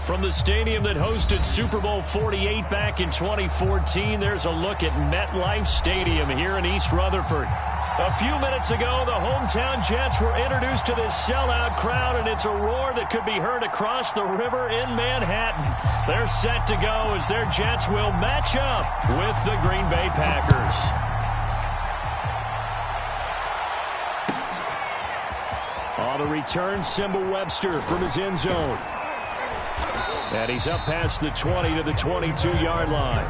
From the stadium that hosted Super Bowl 48 back in 2014, there's a look at MetLife Stadium here in East Rutherford. A few minutes ago, the hometown Jets were introduced to this sellout crowd, and it's a roar that could be heard across the river in Manhattan. They're set to go as their Jets will match up with the Green Bay Packers. On the return, Simba Webster from his end zone. And he's up past the 20 to the 22-yard line.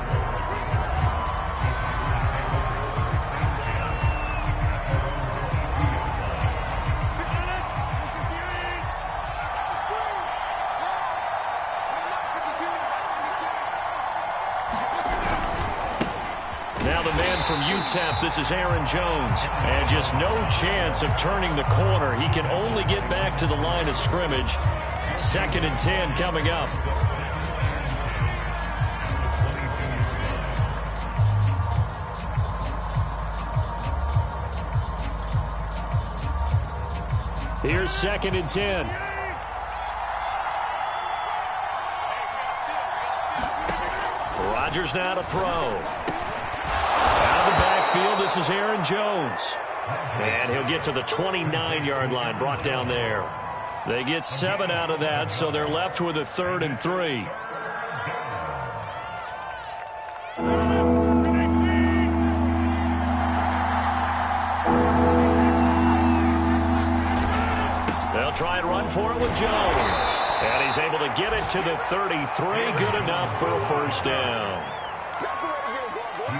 Now the man from UTEP, this is Aaron Jones. And just no chance of turning the corner. He can only get back to the line of scrimmage. 2nd and 10 coming up. Here's 2nd and 10. Rodgers now to throw. Out of the backfield, this is Aaron Jones. And he'll get to the 29-yard line, brought down there. They get 7 out of that, so they're left with a 3rd and 3. They'll try and run for it with Jones. And he's able to get it to the 33. Good enough for a first down.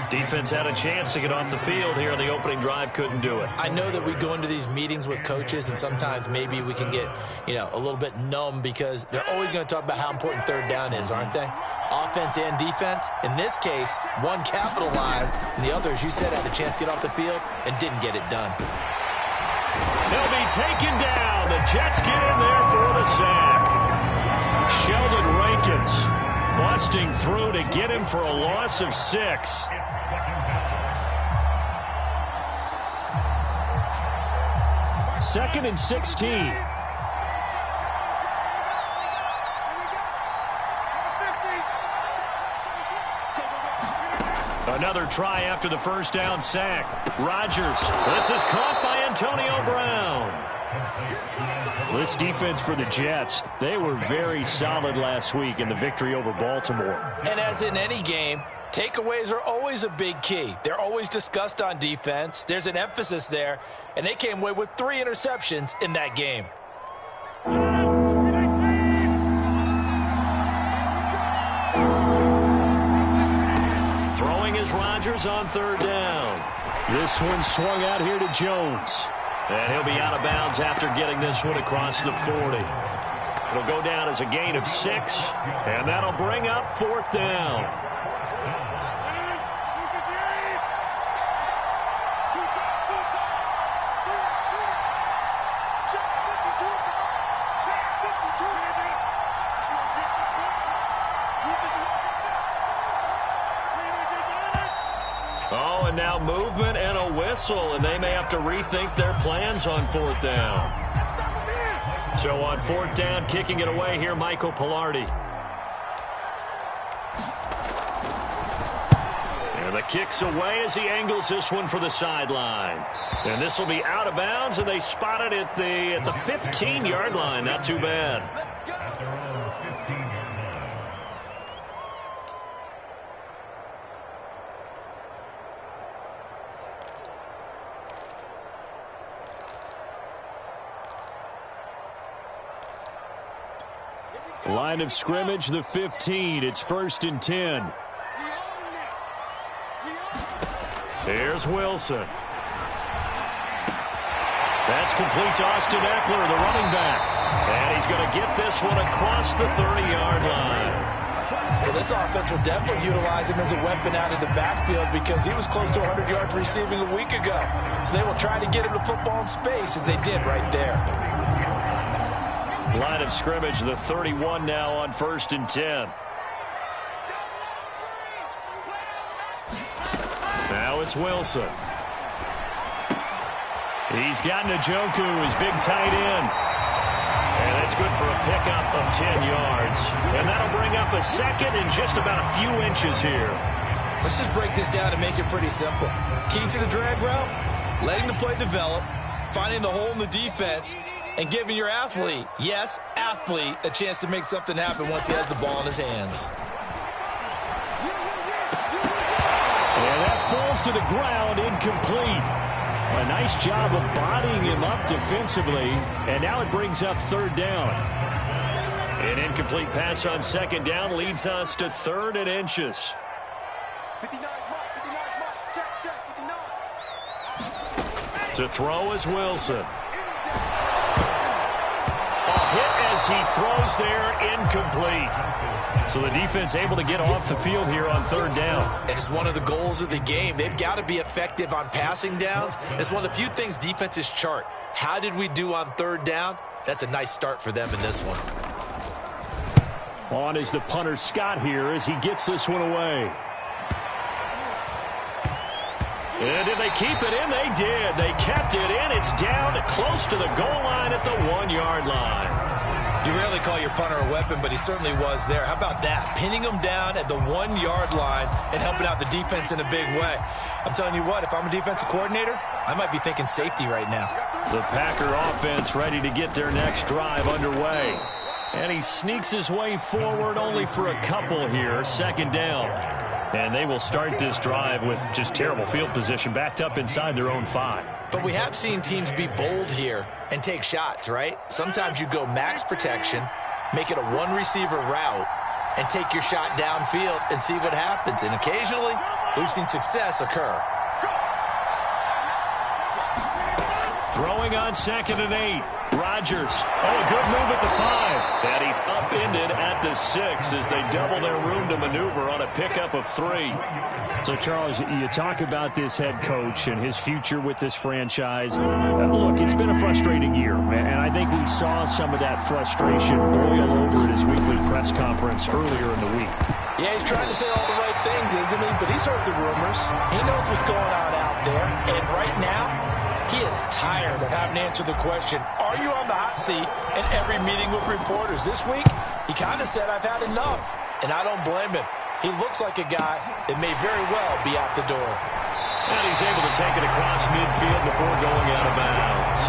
Defense had a chance to get off the field here in the opening drive, couldn't do it. I know that we go into these meetings with coaches, and sometimes maybe we can get, a little bit numb because they're always going to talk about how important 3rd down is, aren't they? Offense and defense. In this case, one capitalized, and the other, as you said, had a chance to get off the field and didn't get it done. He'll be taken down. The Jets get in there for the sack. Sheldon Rankins busting through to get him for a loss of 6. Second and 16. Another try after the first down sack. Rodgers. This is caught by Antonio Brown. This defense for the Jets, they were very solid last week in the victory over Baltimore. And as in any game, takeaways are always a big key. They're always discussed on defense. There's an emphasis there, and they came away with 3 interceptions in that game. Throwing is Rodgers on 3rd down. This one swung out here to Jones. And he'll be out of bounds after getting this one across the 40. It'll go down as a gain of 6, and that'll bring up 4th down. Oh, and now movement and a whistle, and they may have to rethink their plans on 4th down. So on 4th down, kicking it away here, Michael Pilardi. And the kick's away as he angles this one for the sideline. And this will be out of bounds, and they spot it at the 15-yard line. Not too bad. Line of scrimmage, the 15. It's 1st and 10. Here's Wilson. That's complete to Austin Eckler, the running back. And he's going to get this one across the 30-yard line. Well, this offense will definitely utilize him as a weapon out of the backfield because he was close to 100 yards receiving a week ago. So they will try to get him the football in space as they did right there. Line of scrimmage, the 31 now on 1st and 10. Now it's Wilson. He's got Njoku, his big tight end. And that's good for a pickup of 10 yards. And that'll bring up a second and just about a few inches here. Let's just break this down and make it pretty simple. Key to the drag route, letting the play develop, finding the hole in the defense, and giving your athlete, yes, athlete, a chance to make something happen once he has the ball in his hands. And that falls to the ground, incomplete. A nice job of bodying him up defensively, and now it brings up third down. An incomplete pass on second down leads us to 3rd and inches. 59 mark, 59 mark, check, 59. To throw is Wilson. A hit as he throws there, incomplete. So the defense able to get off the field here on 3rd down. And it's one of the goals of the game. They've got to be effective on passing downs. It's one of the few things defenses chart. How did we do on 3rd down? That's a nice start for them in this one. On is the punter Scott here as he gets this one away. And did they keep it in? They did. They kept it in. It's down close to the goal line at the 1-yard line. You rarely call your punter a weapon, but he certainly was there. How about that? Pinning him down at the 1-yard line and helping out the defense in a big way. I'm telling you what, if I'm a defensive coordinator, I might be thinking safety right now. The Packer offense ready to get their next drive underway. And he sneaks his way forward only for a couple here. 2nd down. And they will start this drive with just terrible field position backed up inside their own 5. But we have seen teams be bold here and take shots, right? Sometimes you go max protection, make it a one-receiver route, and take your shot downfield and see what happens. And occasionally, we've seen success occur. Throwing on 2nd and 8. Rodgers. Oh, a good move at the 5. And he's upended at the 6 as they double their room to maneuver on a pickup of 3. So, Charles, you talk about this head coach and his future with this franchise. Look, it's been a frustrating year, and I think we saw some of that frustration boil over at his weekly press conference earlier in the week. Yeah, he's trying to say all the right things, isn't he? But he's heard the rumors. He knows what's going on out there. And right now, he is tired of having to answer the question, are you on the hot seat in every meeting with reporters? This week, he kind of said, I've had enough. And I don't blame him. He looks like a guy that may very well be out the door. And he's able to take it across midfield before going out of bounds.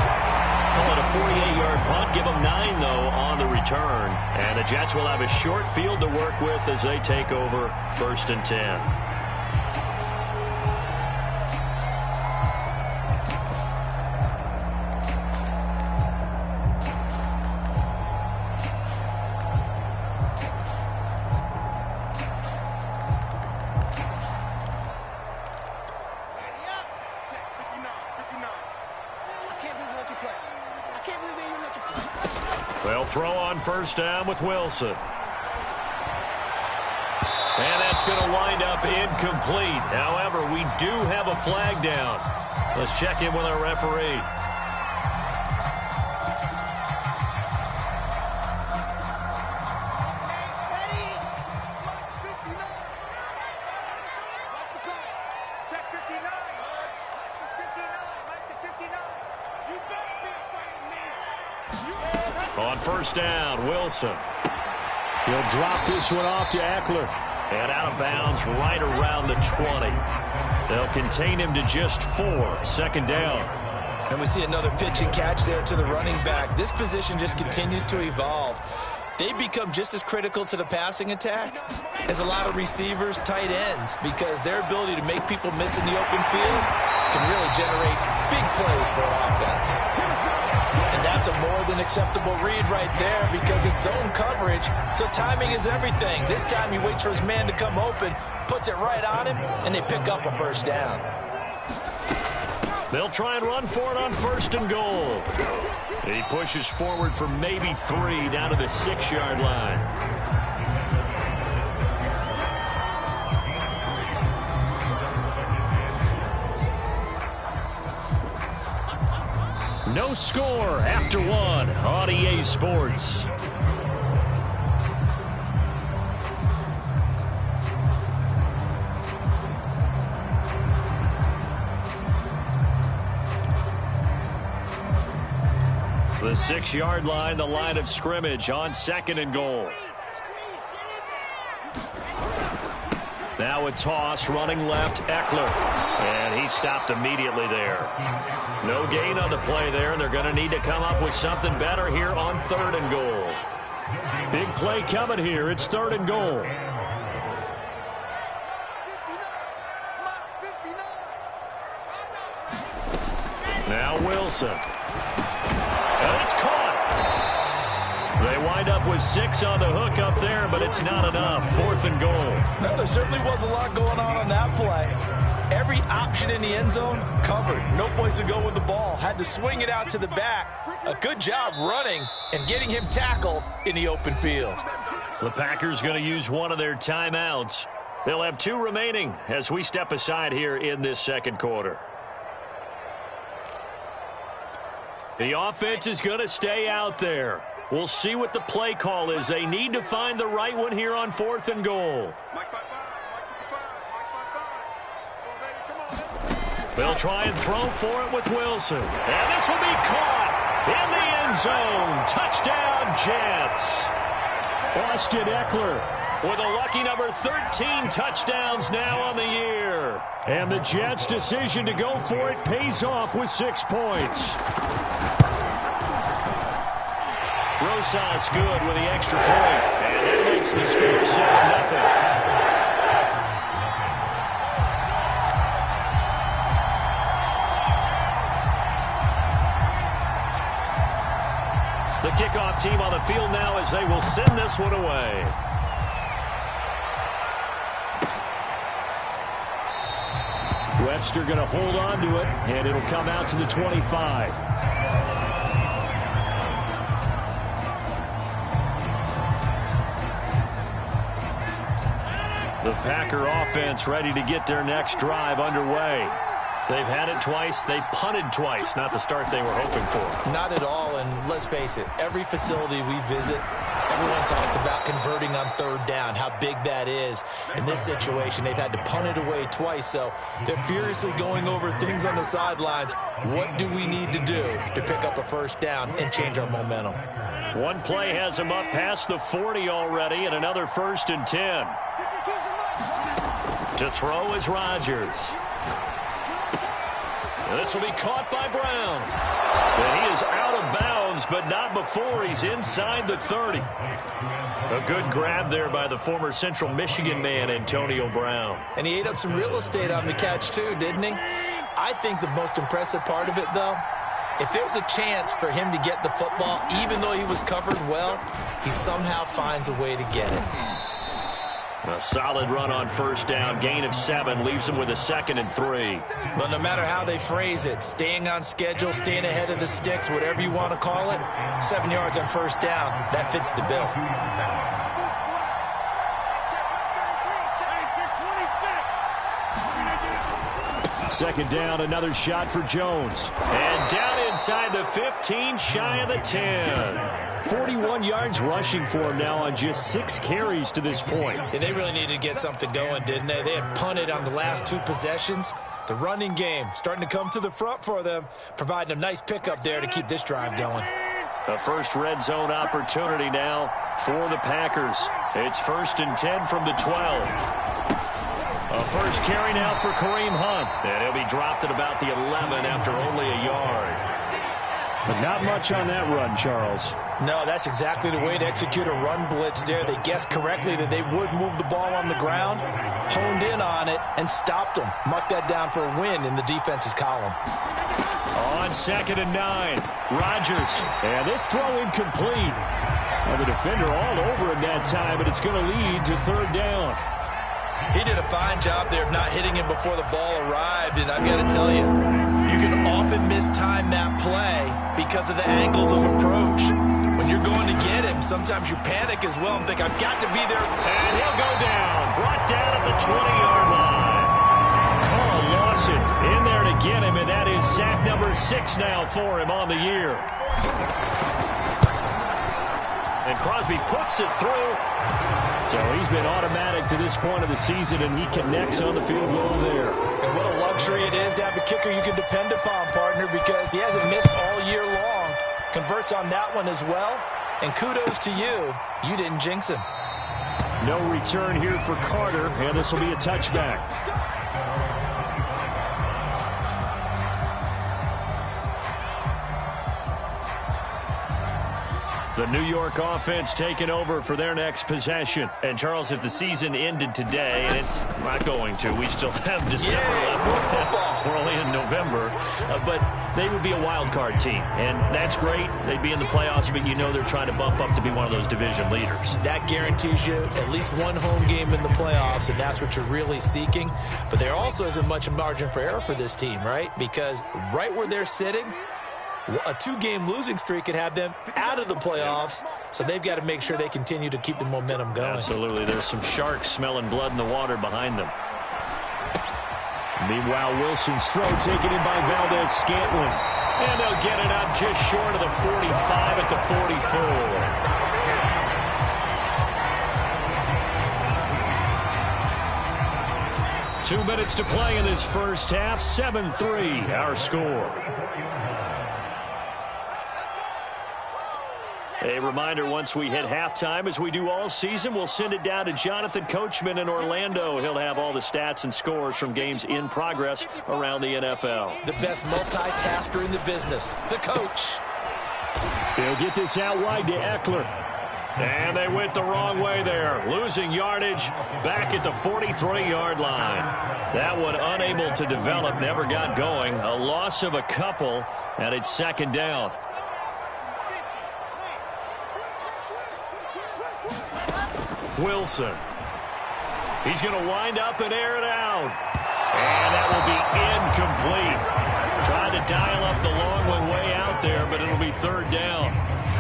Call it a 48-yard punt. Give them 9, though, on the return. And the Jets will have a short field to work with as they take over 1st and 10. They'll throw on 1st down with Wilson. And that's going to wind up incomplete. However, we do have a flag down. Let's check in with our referee. On 1st down, Wilson. He'll drop this one off to Eckler. And out of bounds right around the 20. They'll contain him to just 4. 2nd down. And we see another pitch and catch there to the running back. This position just continues to evolve. They become just as critical to the passing attack as a lot of receivers, tight ends, because their ability to make people miss in the open field can really generate big plays for an offense. And that's a more than acceptable read right there because it's zone coverage, so timing is everything. This time he waits for his man to come open, puts it right on him, and they pick up a 1st down. They'll try and run for it on 1st and goal. He pushes forward for maybe 3 down to the 6-yard line. No score after 1 on EA Sports. The 6-yard line, the line of scrimmage on 2nd and goal. Now a toss, running left, Eckler. And he stopped immediately there. No gain on the play there, and they're going to need to come up with something better here on 3rd and goal. Big play coming here. It's 3rd and goal. Now Wilson. And it's caught. They wind up with 6 on the hook up there, but it's not enough. 4th and goal. No, there certainly was a lot going on that play. Every option in the end zone covered. No place to go with the ball. Had to swing it out to the back. A good job running and getting him tackled in the open field. The Packers going to use one of their timeouts. They'll have 2 remaining as we step aside here in this 2nd quarter. The offense is going to stay out there. We'll see what the play call is. They need to find the right one here on 4th and goal. They'll try and throw for it with Wilson. And this will be caught in the end zone. Touchdown, Jets. Austin Eckler with a lucky number 13 touchdowns now on the year. And the Jets' decision to go for it pays off with 6 points. Rosas good with the extra point. And that makes the score 7-0. The kickoff team on the field now as they will send this one away. Webster going to hold on to it, and it'll come out to the 25. The Packer offense ready to get their next drive underway. They've had it twice. They've punted twice. Not the start they were hoping for. Not at all, and let's face it, every facility we visit, everyone talks about converting on 3rd down, how big that is. In this situation, they've had to punt it away twice, so they're furiously going over things on the sidelines. What do we need to do to pick up a 1st down and change our momentum? One play has them up past the 40 already, and another 1st and 10. To throw is Rodgers. This will be caught by Brown. And he is out of bounds, but not before he's inside the 30. A good grab there by the former Central Michigan man, Antonio Brown. And he ate up some real estate on the catch, too, didn't he? I think the most impressive part of it, though, if there's a chance for him to get the football, even though he was covered well, he somehow finds a way to get it. A solid run on 1st down. Gain of 7 leaves him with a 2nd and 3. But no matter how they phrase it, staying on schedule, staying ahead of the sticks, whatever you want to call it, 7 yards on 1st down, that fits the bill. Second down, another shot for Jones. And down inside the 15, shy of the 10. 41 yards rushing for him now on just 6 carries to this point. And they really needed to get something going, didn't they? They had punted on the last 2 possessions. The running game starting to come to the front for them, providing a nice pickup there to keep this drive going. A first red zone opportunity now for the Packers. It's 1st and 10 from the 12. A first carry now for Kareem Hunt. And he'll be dropped at about the 11 after only a yard. But not much on that run, Charles. No, that's exactly the way to execute a run blitz there. They guessed correctly that they would move the ball on the ground, honed in on it, and stopped them. Marked that down for a win in the defense's column. On 2nd and 9, Rodgers. And this throw incomplete. And the defender all over him that time, but it's going to lead to 3rd down. He did a fine job there of not hitting him before the ball arrived, and I've got to tell you, you can often mistime that play because of the angles of approach. When you're going to get him, sometimes you panic as well and think, I've got to be there. And he'll go down, brought down at the 20-yard line. Carl Lawson in there to get him, and that is sack number 6 now for him on the year. And Crosby puts it through. So he's been automatic to this point of the season, and he connects on the field goal there. And what a luxury it is to have a kicker you can depend upon, partner, because he hasn't missed all year long. converts on that one as well. And kudos to you. You didn't jinx him. No return here for Carter, and this will be a touchback. The New York offense taking over for their next possession. And, Charles, if the season ended today, and it's not going to, we still have December left. We're only in November. But they would be a wild card team, and that's great. They'd be in the playoffs, but you know they're trying to bump up to be one of those division leaders. That guarantees you at least one home game in the playoffs, and that's what you're really seeking. But there also isn't much margin for error for this team, right? Because right where they're sitting, a 2-game losing streak could have them out of the playoffs, so they've got to make sure they continue to keep the momentum going. Absolutely. There's some sharks smelling blood in the water behind them. Meanwhile, Wilson's throw taken in by Valdez-Scantling. And they'll get it up just short of the 45 at the 44. 2 minutes to play in this first half. 7-3, our score. A reminder, once we hit halftime, as we do all season, we'll send it down to Jonathan Coachman in Orlando. He'll have all the stats and scores from games in progress around the NFL. The best multitasker in the business, the coach. He'll get this out wide to Eckler. And they went the wrong way there, losing yardage back at the 43-yard line. That one unable to develop, never got going. A loss of a couple, and it's second down. Wilson. He's going to wind up and air it out. And that will be incomplete. Trying to dial up the long one way out there, but it'll be third down.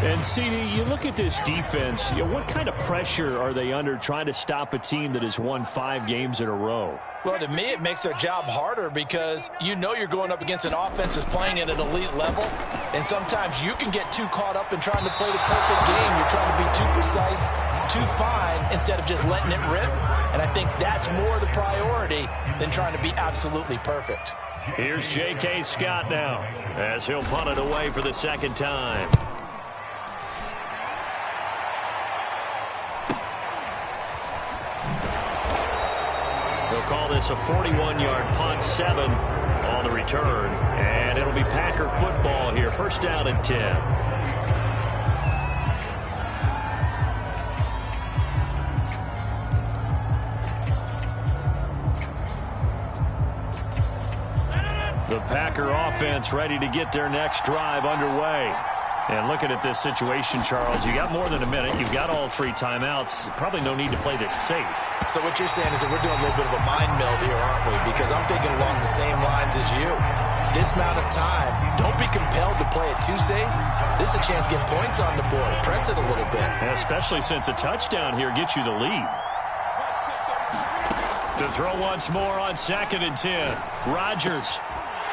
And, CD, you look at this defense, what kind of pressure are they under trying to stop a team that has won 5 games in a row? Well, to me, it makes their job harder because you know you're going up against an offense that's playing at an elite level, and sometimes you can get too caught up in trying to play the perfect game. You're trying to be too precise, too fine, instead of just letting it rip, and I think that's more the priority than trying to be absolutely perfect. Here's J.K. Scott now as he'll punt it away for the second time. Call this a 41-yard punt, 7 on the return, and it'll be Packer football here. First down and 10. The Packer offense ready to get their next drive underway. And looking at this situation, Charles, you got more than a minute. You've got all 3 timeouts. Probably no need to play this safe. So what you're saying is that we're doing a little bit of a mind meld here, aren't we? Because I'm thinking along the same lines as you. This amount of time, don't be compelled to play it too safe. This is a chance to get points on the board. Press it a little bit. And especially since a touchdown here gets you the lead. To throw once more on second and 10. Rodgers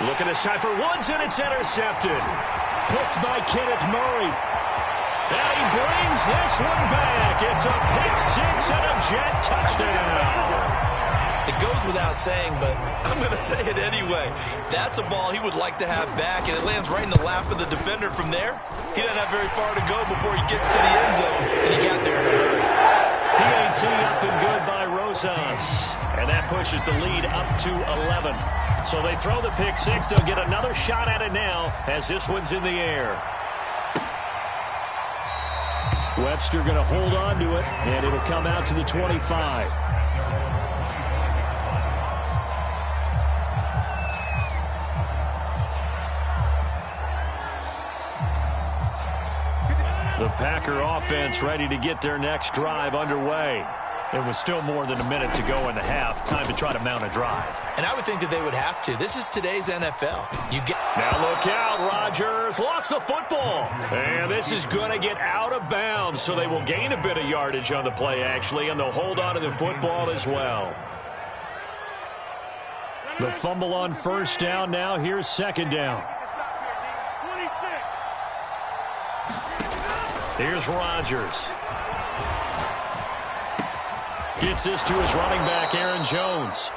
looking this time for Woods, and it's intercepted. Picked by Kenneth Murray. And he brings this one back. It's a pick-6 and a Jet touchdown. It goes without saying, but I'm going to say it anyway. That's a ball he would like to have back, and it lands right in the lap of the defender from there. He doesn't have very far to go before he gets to the end zone, and he got there in a hurry. PAT up and good by Rosas. And that pushes the lead up to 11. So they throw the pick-6. They'll get another shot at it now as this one's in the air. Webster going to hold on to it, and it'll come out to the 25. The Packer offense ready to get their next drive underway. There was still more than a minute to go in the half. Time to try to mount a drive. And I would think that they would have to. This is today's NFL. Now look out, Rodgers lost the football. And this is going to get out of bounds, so they will gain a bit of yardage on the play, actually, and they'll hold on to the football as well. The fumble on first down now. Here's second down. Here's Rodgers. Gets this to his running back, Aaron Jones.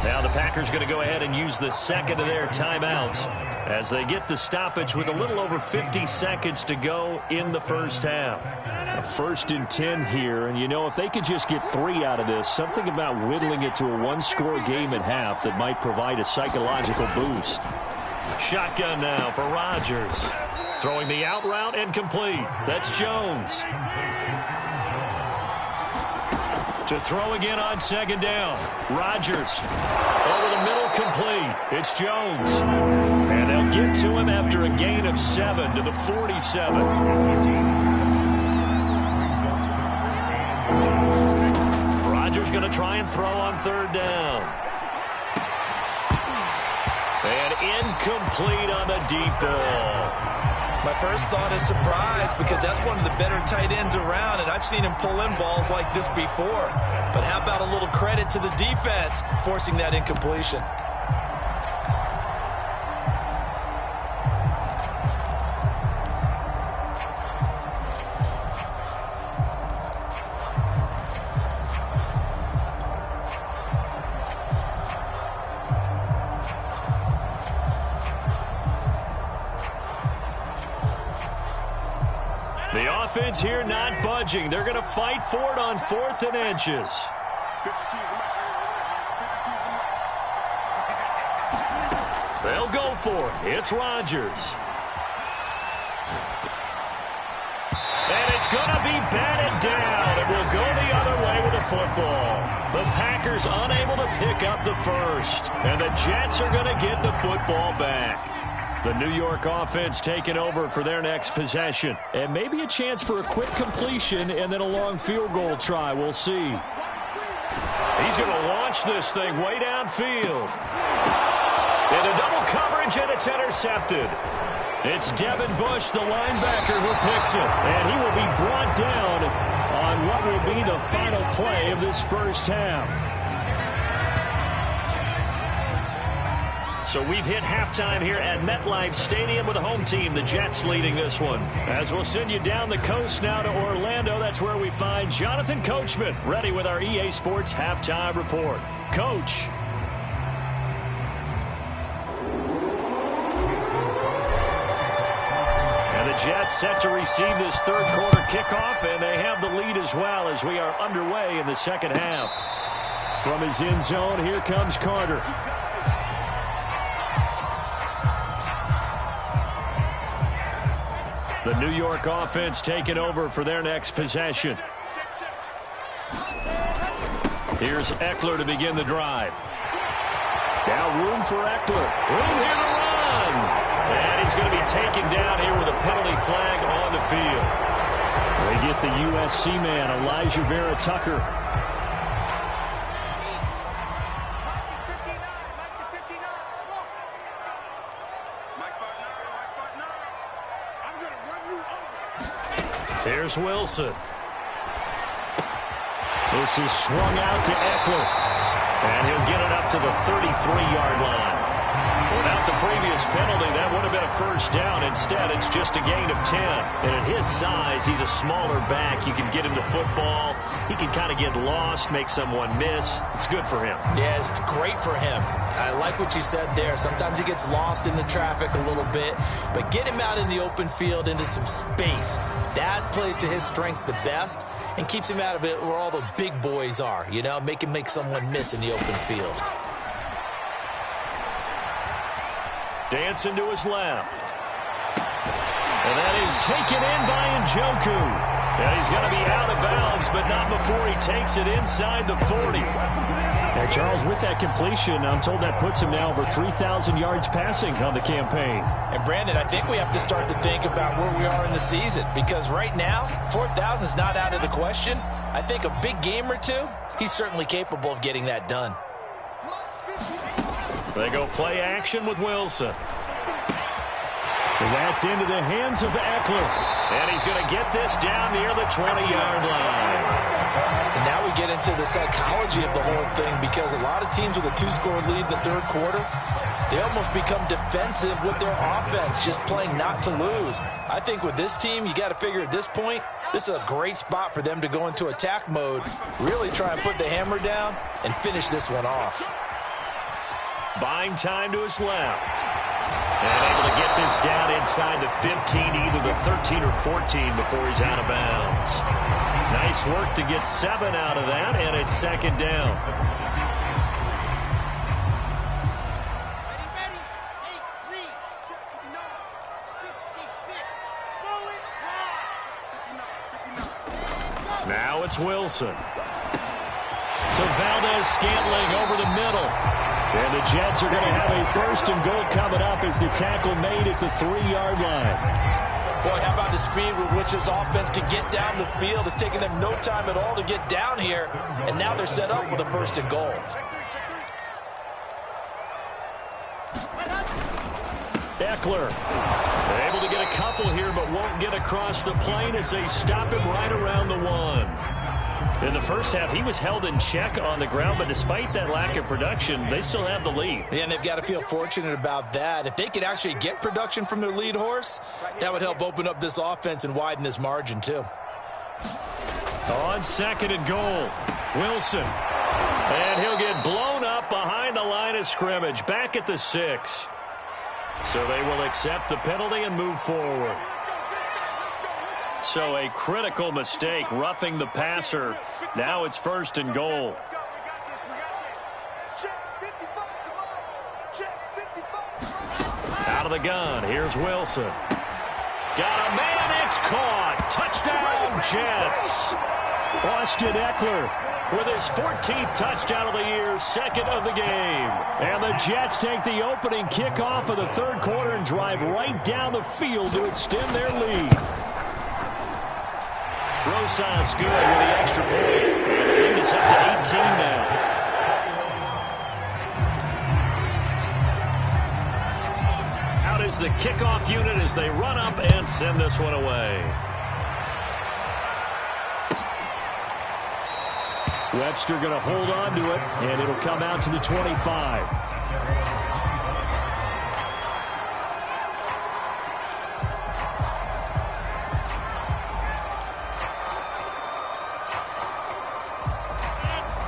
Now the Packers going to go ahead and use the second of their timeouts as they get the stoppage with a little over 50 seconds to go in the first half. A 1st and 10 here, and you know, if they could just get 3 out of this, something about whittling it to a one-score game at half that might provide a psychological boost. Shotgun now for Rodgers. Throwing the out route and complete. That's Jones. To throw again on 2nd down. Rodgers. Over the middle, complete. It's Jones. And they'll get to him after a gain of 7 to the 47. Rodgers going to try and throw on 3rd down. And incomplete on the deep ball. My first thought is surprise because that's one of the better tight ends around, and I've seen him pull in balls like this before. But how about a little credit to the defense forcing that incompletion? The offense here not budging. They're going to fight for it on 4th and inches. They'll go for it. It's Rodgers. And it's going to be batted down. It will go the other way with the football. The Packers unable to pick up the first. And the Jets are going to get the football back. The New York offense taking over for their next possession. And maybe a chance for a quick completion and then a long field goal try. We'll see. He's going to launch this thing way downfield. Into double coverage, and it's intercepted. It's Devin Bush, the linebacker, who picks it. And he will be brought down on what will be the final play of this first half. So we've hit halftime here at MetLife Stadium with the home team, the Jets, leading this one. As we'll send you down the coast now to Orlando, that's where we find Jonathan Coachman, ready with our EA Sports Halftime Report. Coach. And the Jets set to receive this third quarter kickoff, and they have the lead as well as we are underway in the second half. From his end zone, here comes Carter. The New York offense taking over for their next possession. Here's Eckler to begin the drive. Now room for Eckler. Room here to run. And he's going to be taken down here with a penalty flag on the field. They get the USC man, Elijah Vera Tucker. Here's Wilson. This is swung out to Eckler. And he'll get it up to the 33-yard line. Without the previous penalty, that would have been a first down. Instead, it's just a gain of 10. And at his size, he's a smaller back. You can get him the football. He can kind of get lost, make someone miss. It's good for him. Yeah, it's great for him. I like what you said there. Sometimes he gets lost in the traffic a little bit. But get him out in the open field into some space. That plays to his strengths the best and keeps him out of it where all the big boys are. You know, make him make someone miss in the open field. Dancing to his left. And that is taken in by Njoku. And he's going to be out of bounds, but not before he takes it inside the 40. Now, Charles, with that completion, I'm told that puts him now over 3,000 yards passing on the campaign. And, Brandon, I think we have to start to think about where we are in the season because right now, 4,000 is not out of the question. I think a big game or two, he's certainly capable of getting that done. They go play action with Wilson. And that's into the hands of Eckler. And he's going to get this down near the 20-yard line. And now we get into the psychology of the whole thing because a lot of teams with a two-score lead in the third quarter, they almost become defensive with their offense, just playing not to lose. I think with this team, you got to figure at this point, this is a great spot for them to go into attack mode, really try and put the hammer down and finish this one off. Buying time to his left. And able to get this down inside the 15, either the 13 or 14 before he's out of bounds. Nice work to get 7 out of that, and it's second down. Now it's Wilson. To Valdez-Scantling over the middle. And the Jets are going to have a first and goal coming up as the tackle made at the 3-yard line. Boy, how about the speed with which this offense can get down the field? It's taken them no time at all to get down here. And now they're set up with a first and goal. Eckler able to get a couple here, but won't get across the plane as they stop him right around the 1. In the first half, he was held in check on the ground, but despite that lack of production, they still have the lead. Yeah, and they've got to feel fortunate about that. If they could actually get production from their lead horse, that would help open up this offense and widen this margin, too. On second and goal, Wilson. And he'll get blown up behind the line of scrimmage, back at the 6. So they will accept the penalty and move forward. So a critical mistake, roughing the passer. Now it's first and goal. Out of the gun, here's Wilson. Got a man, it's caught. Touchdown, Jets. Austin Eckler with his 14th touchdown of the year, second of the game. And the Jets take the opening kickoff of the third quarter and drive right down the field to extend their lead. Rosas good with the extra point. And the lead is up to 18 now. Out is the kickoff unit as they run up and send this one away. Webster going to hold on to it, and it'll come out to the 25.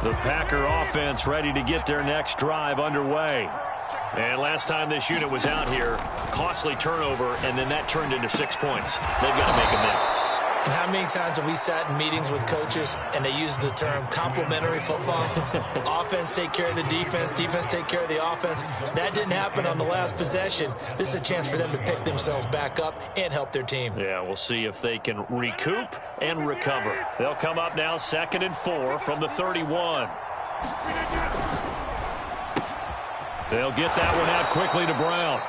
The Packer offense ready to get their next drive underway. And last time this unit was out here, costly turnover, and then that turned into 6 points. They've got to make amends. And how many times have we sat in meetings with coaches and they use the term complementary football? Offense take care of the defense, defense take care of the offense. That didn't happen on the last possession. This is a chance for them to pick themselves back up and help their team. Yeah, we'll see if they can recoup and recover. They'll come up now 2nd and 4 from the 31. They'll get that one out quickly to Brown.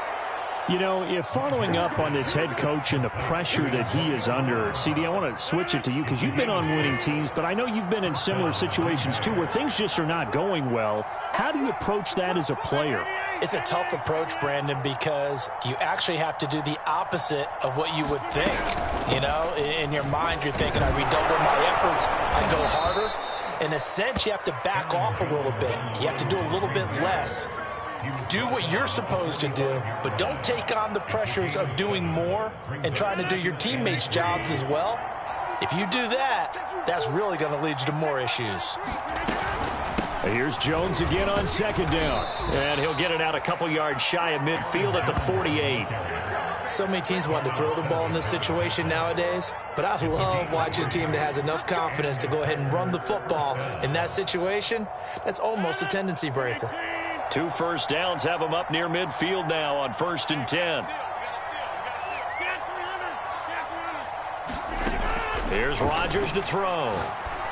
You know, if following up on this head coach and the pressure that he is under, CD, I want to switch it to you because you've been on winning teams, but I know you've been in similar situations too where things just are not going well. How do you approach that as a player? It's a tough approach, Brandon, because you actually have to do the opposite of what you would think. You know, in your mind, you're thinking, I redouble my efforts, I go harder. In a sense, you have to back off a little bit. You have to do a little bit less. Do what you're supposed to do, but don't take on the pressures of doing more and trying to do your teammates' jobs as well. If you do that, that's really going to lead you to more issues. Here's Jones again on 2nd down. And he'll get it out a couple yards shy of midfield at the 48. So many teams want to throw the ball in this situation nowadays, but I love watching a team that has enough confidence to go ahead and run the football in that situation. That's almost a tendency breaker. 2 first downs have them up near midfield now on 1st and 10. Here's Rodgers to throw.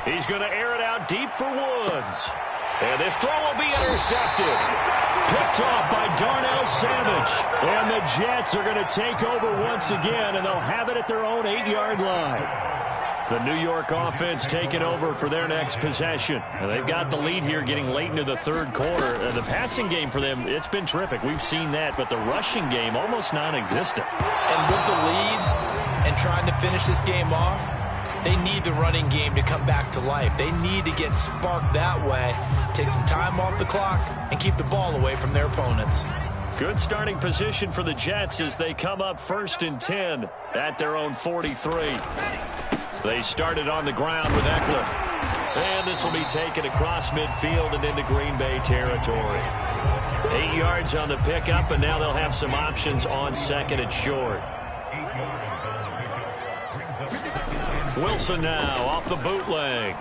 He's going to air it out deep for Woods. And this throw will be intercepted. Picked off by Darnell Savage. And the Jets are going to take over once again, and they'll have it at their own 8-yard line. The New York offense taking over for their next possession. And they've got the lead here getting late into the third quarter. The passing game for them, it's been terrific. We've seen that, but the rushing game almost non-existent. And with the lead and trying to finish this game off, they need the running game to come back to life. They need to get sparked that way, take some time off the clock, and keep the ball away from their opponents. Good starting position for the Jets as they come up 1st and 10 at their own 43. They started on the ground with Eckler. And this will be taken across midfield and into Green Bay territory. 8 yards on the pickup, and now they'll have some options on second and short. Wilson now off the bootleg.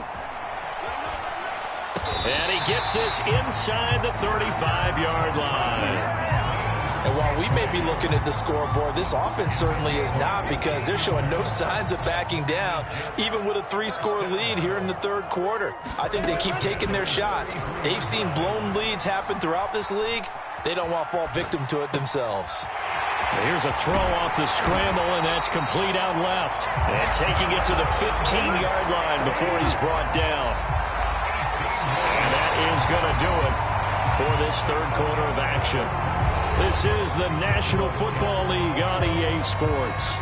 And he gets this inside the 35-yard line. And while we may be looking at the scoreboard, this offense certainly is not, because they're showing no signs of backing down, even with a 3-score lead here in the third quarter. I think they keep taking their shots. They've seen blown leads happen throughout this league. They don't want to fall victim to it themselves. Here's a throw off the scramble, and that's complete out left. And taking it to the 15-yard line before he's brought down. And that is going to do it for this third quarter of action. This is the National Football League on EA Sports.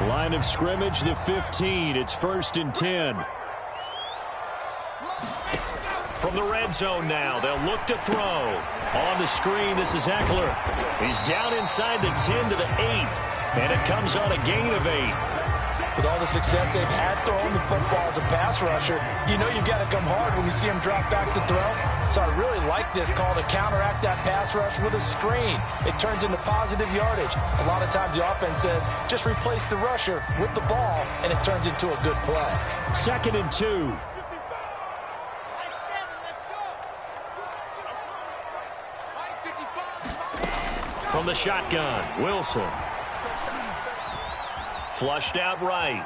Line of scrimmage, the 15. It's 1st and 10. From the red zone now, they'll look to throw. On the screen, this is Eckler. He's down inside the 10 to the 8. And it comes on a gain of 8. With all the success they've had throwing the football as a pass rusher, you know you've got to come hard when you see him drop back to throw. So I really like this call to counteract that pass rush with a screen. It turns into positive yardage. A lot of times the offense says, just replace the rusher with the ball, and it turns into a good play. 2nd and 2. From the shotgun, Wilson. Flushed out right.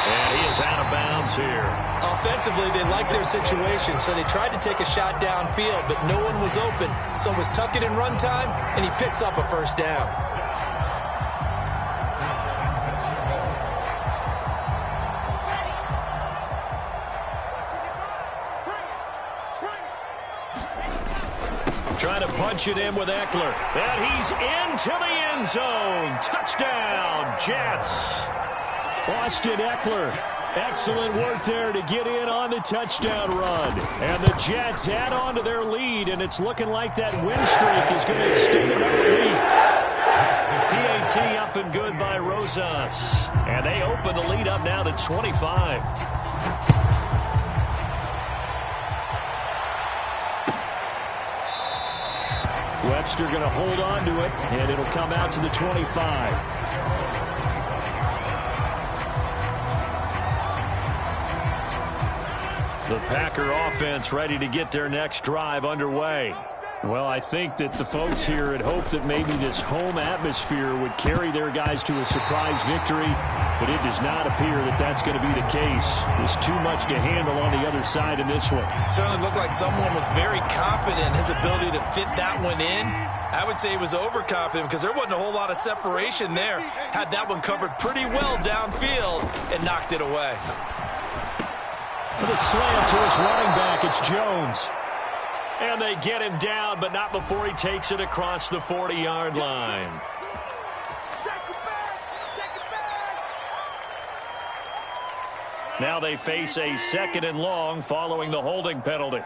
And he is out of bounds here. Offensively, they like their situation, so they tried to take a shot downfield, but no one was open. So it was tuck it in run time, and he picks up a first down. Trying to punch it in with Eckler. And he's into the end zone. Touchdown, Jets. Austin Eckler. Excellent work there to get in on the touchdown run. And the Jets add on to their lead, and it's looking like that win streak is going to extend another week. PAT up and good by Rosas. And they open the lead up now to 25. Webster going to hold on to it, and it'll come out to the 25. The Packer offense ready to get their next drive underway. Well, I think that the folks here had hoped that maybe this home atmosphere would carry their guys to a surprise victory, but it does not appear that that's going to be the case. There's too much to handle on the other side in this one. Certainly looked like someone was very confident in his ability to fit that one in. I would say he was overconfident because there wasn't a whole lot of separation there. Had that one covered pretty well downfield and knocked it away. With a slant to his running back, it's Jones. And they get him down, but not before he takes it across the 40-yard line. Now they face a 2nd and long following the holding penalty.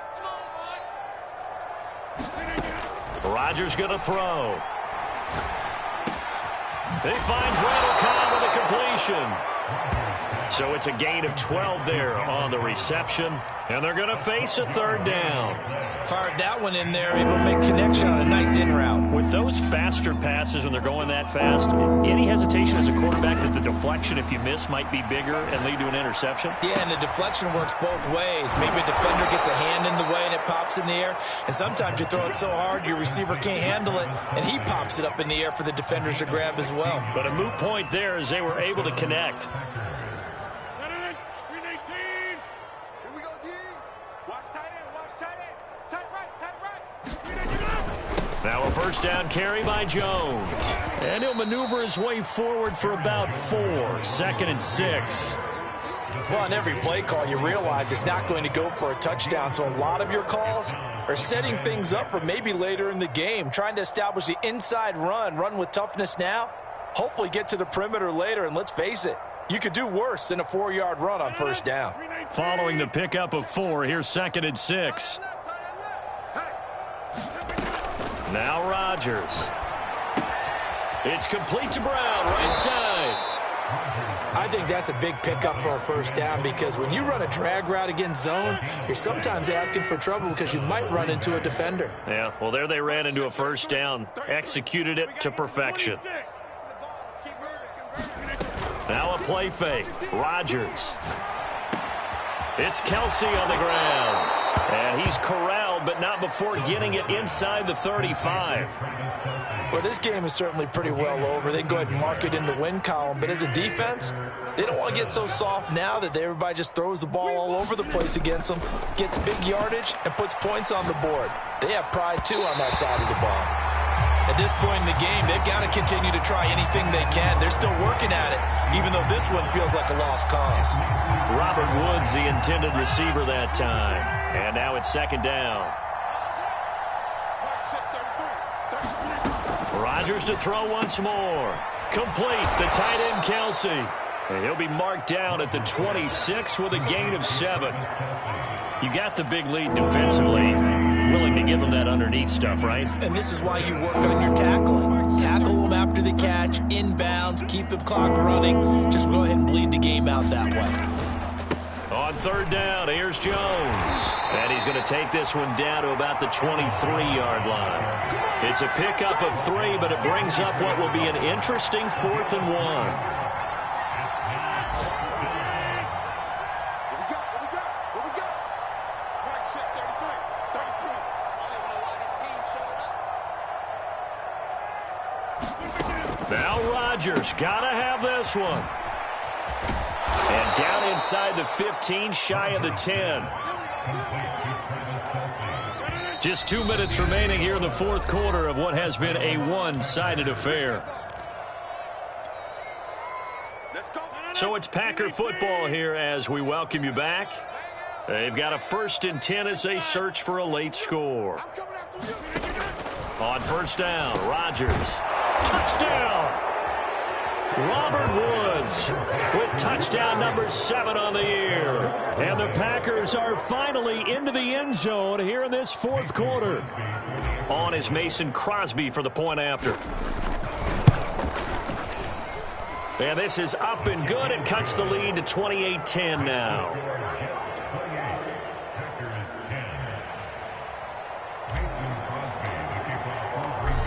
Rodgers going to throw. He finds Randall Cobb with a completion. So it's a gain of 12 there on the reception. And they're going to face a 3rd down. Fired that one in there, able to make connection on a nice in route. With those faster passes when they're going that fast, any hesitation as a quarterback that the deflection, if you miss, might be bigger and lead to an interception? Yeah, and the deflection works both ways. Maybe a defender gets a hand in the way and it pops in the air. And sometimes you throw it so hard your receiver can't handle it, and he pops it up in the air for the defenders to grab as well. But a moot point there as they were able to connect. Now a first down carry by Jones. And he'll maneuver his way forward for about 4. 2nd and 6. Well, on every play call, you realize it's not going to go for a touchdown. So a lot of your calls are setting things up for maybe later in the game, trying to establish the inside run with toughness now, hopefully get to the perimeter later. And let's face it, you could do worse than a 4-yard run on first down. Following the pickup of 4, here's 2nd and 6. Now Rodgers. It's complete to Brown, right side. I think that's a big pickup for a first down because when you run a drag route against zone, you're sometimes asking for trouble because you might run into a defender. Yeah, well, there they ran into a first down, executed it to perfection. Now a play fake. Rodgers. It's Kelsey on the ground. And he's corralled, but not before getting it inside the 35. Well, this game is certainly pretty well over. They can go ahead and mark it in the win column. But as a defense, they don't want to get so soft now that everybody just throws the ball all over the place against them, gets big yardage, and puts points on the board. They have pride, too, on that side of the ball. At this point in the game, they've got to continue to try anything they can. They're still working at it, even though this one feels like a lost cause. Robert Woods, the intended receiver that time. And now it's second down. Rodgers to throw once more. Complete. The tight end, Kelsey. And he'll be marked down at the 26 with a gain of 7. You got the big lead defensively. Willing to give them that underneath stuff, right? And this is why you work on your tackling. Tackle them after the catch, inbounds, keep the clock running. Just go ahead and bleed the game out that way. On third down, here's Jones. And he's going to take this one down to about the 23-yard line. It's a pickup of 3, but it brings up what will be an interesting 4th and 1. Now Rodgers, gotta have this one. And down inside the 15, shy of the 10. Just 2 minutes remaining here in the fourth quarter of what has been a one-sided affair. So it's Packer football here as we welcome you back. They've got a 1st and 10 as they search for a late score. On first down, Rodgers. Touchdown! Robert Woods with touchdown number 7 on the year. And the Packers are finally into the end zone here in this fourth quarter. On is Mason Crosby for the point after. And this is up and good. It cuts the lead to 28-10 now.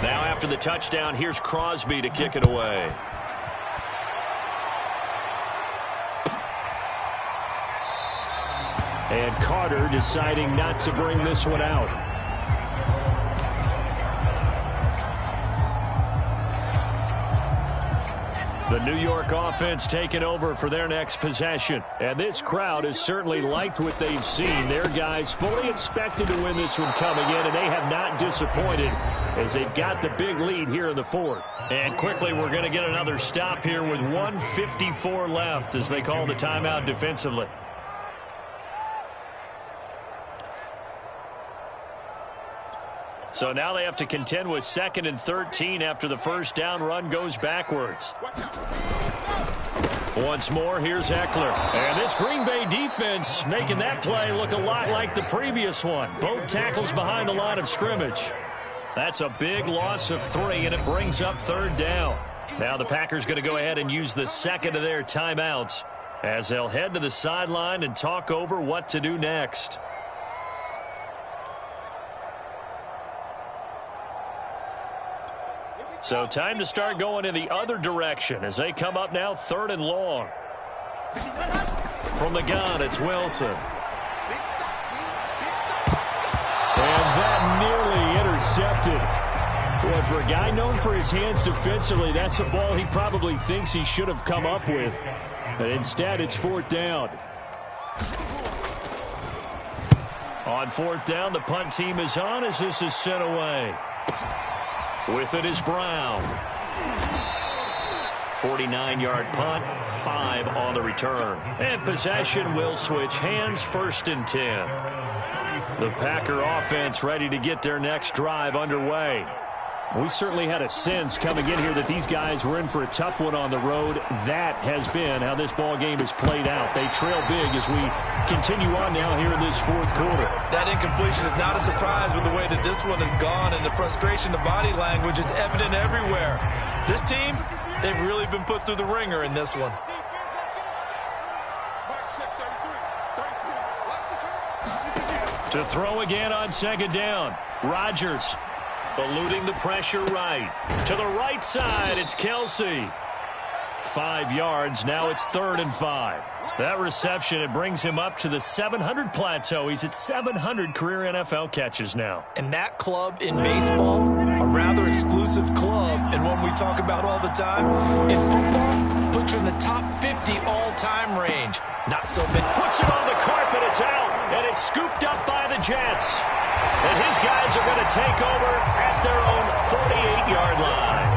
Now after the touchdown, here's Crosby to kick it away. And Carter deciding not to bring this one out. The New York offense taking over for their next possession. And this crowd has certainly liked what they've seen. Their guys fully expected to win this one coming in, and they have not disappointed as they've got the big lead here in the fourth. And quickly, we're going to get another stop here with 1:54 left as they call the timeout defensively. So now they have to contend with 2nd and 13 after the first down run goes backwards. Once more, here's Eckler. And this Green Bay defense making that play look a lot like the previous one. Both tackles behind the line of scrimmage. That's a big loss of 3, and it brings up 3rd down. Now the Packers going to go ahead and use the second of their timeouts as they'll head to the sideline and talk over what to do next. So time to start going in the other direction as they come up now 3rd and long. From the gun, it's Wilson. And that nearly intercepted. Boy, for a guy known for his hands defensively, that's a ball he probably thinks he should have come up with. But instead, it's 4th down. On 4th down, the punt team is on as this is sent away. With it is Brown. 49-yard punt, 5 on the return. And possession will switch hands, 1st and 10. The Packer offense ready to get their next drive underway. We certainly had a sense coming in here that these guys were in for a tough one on the road. That has been how this ball game has played out. They trail big as we continue on now here in this fourth quarter. That incompletion is not a surprise with the way that this one has gone, and the frustration, the body language is evident everywhere. This team, They've really been put through the ringer in this one. To throw again on second down. Rodgers eluding the pressure right. To the right side, it's Kelsey. 5 yards. Now it's 3rd and 5. That reception, it brings him up to the 700 plateau. He's at 700 career NFL catches now. And that club in baseball, a rather exclusive club, and one we talk about all the time. In football, puts you in the top 50 all-time range. Not so big. Puts it on the carpet. It's out, and it's scooped up by the Jets. And his guys are going to take over at their own 48-yard line.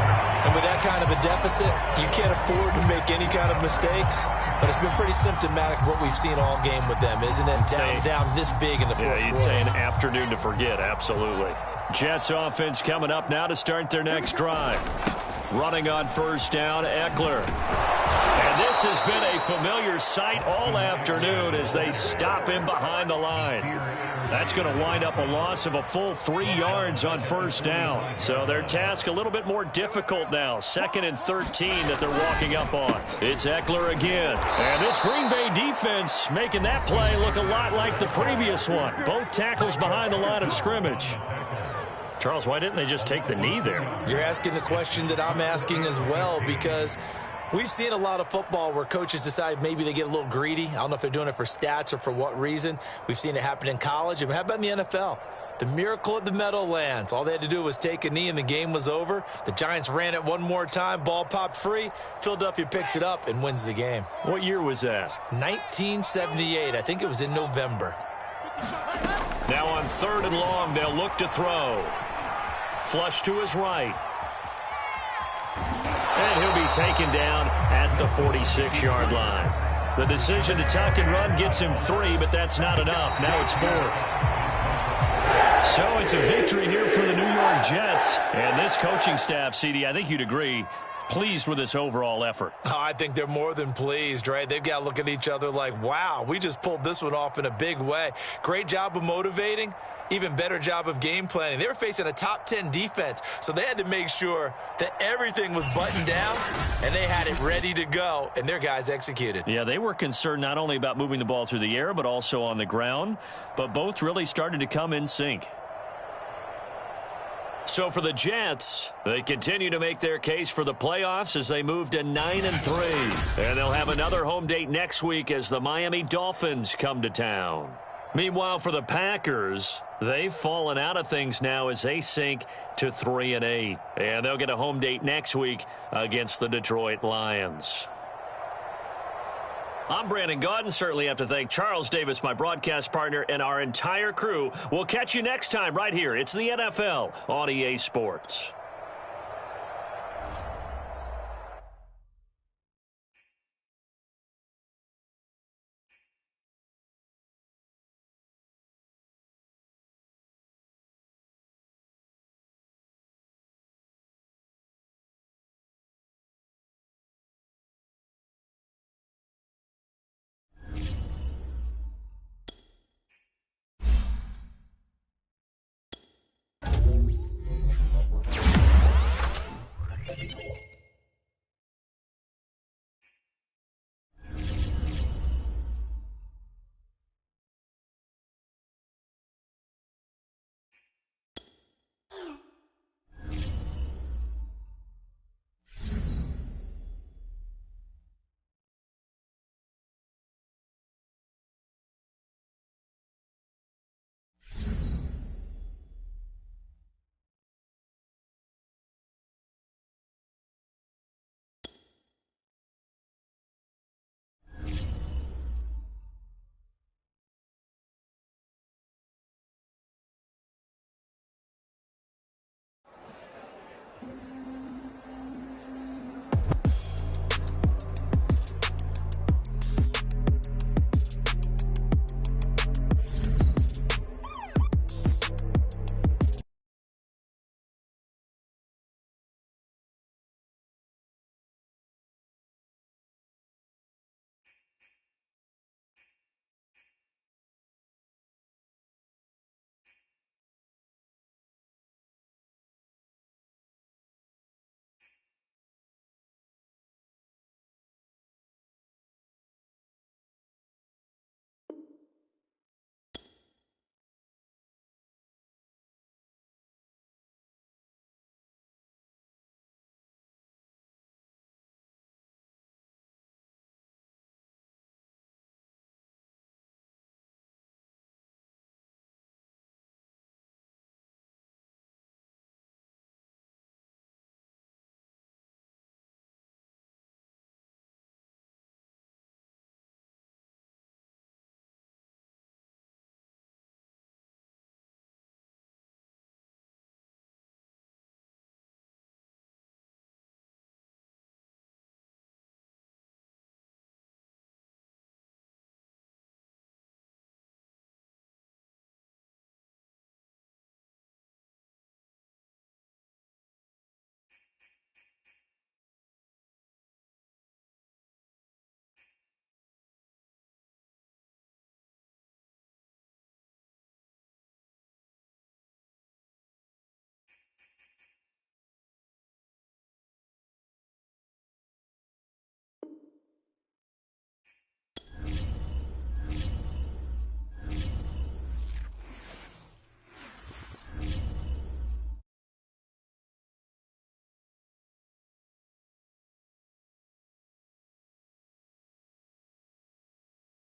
And with that kind of a deficit, you can't afford to make any kind of mistakes. But it's been pretty symptomatic of what we've seen all game with them, isn't it? Down this big in the fourth quarter. You'd say an afternoon to forget, absolutely. Jets offense coming up now to start their next drive. Running on first down, Eckler. And this has been a familiar sight all afternoon as they stop him behind the line. That's going to wind up a loss of a full 3 yards on first down. So their task a little bit more difficult now. 2nd and 13 that they're walking up on. It's Eckler again. And this Green Bay defense making that play look a lot like the previous one. Both tackles behind the line of scrimmage. Charles, why didn't they just take the knee there? You're asking the question that I'm asking as well, because we've seen a lot of football where coaches decide maybe they get a little greedy. I don't know if they're doing it for stats or for what reason. We've seen it happen in college. And how about in the NFL? The miracle at the Meadowlands. All they had to do was take a knee and the game was over. The Giants ran it one more time. Ball popped free. Philadelphia picks it up and wins the game. What year was that? 1978. I think it was in November. Now on 3rd and long, they'll look to throw. Flush to his right. And he'll be taken down at the 46-yard line. The decision to tuck and run gets him 3, but that's not enough. Now it's 4th. So it's a victory here for the New York Jets. And this coaching staff, CD, I think you'd agree, pleased with this overall effort. Oh, I think they're more than pleased, right? They've got to look at each other like, wow, we just pulled this one off in a big way. Great job of motivating. Even better job of game planning. They were facing a top 10 defense, so they had to make sure that everything was buttoned down, and they had it ready to go, and their guys executed. Yeah, they were concerned not only about moving the ball through the air, but also on the ground, but both really started to come in sync. So for the Jets, they continue to make their case for the playoffs as they move to 9-3. And they'll have another home date next week as the Miami Dolphins come to town. Meanwhile, for the Packers, they've fallen out of things now as they sink to 3-8. And they'll get a home date next week against the Detroit Lions. I'm Brandon Gaudin. Certainly have to thank Charles Davis, my broadcast partner, and our entire crew. We'll catch you next time right here. It's the NFL on EA Sports.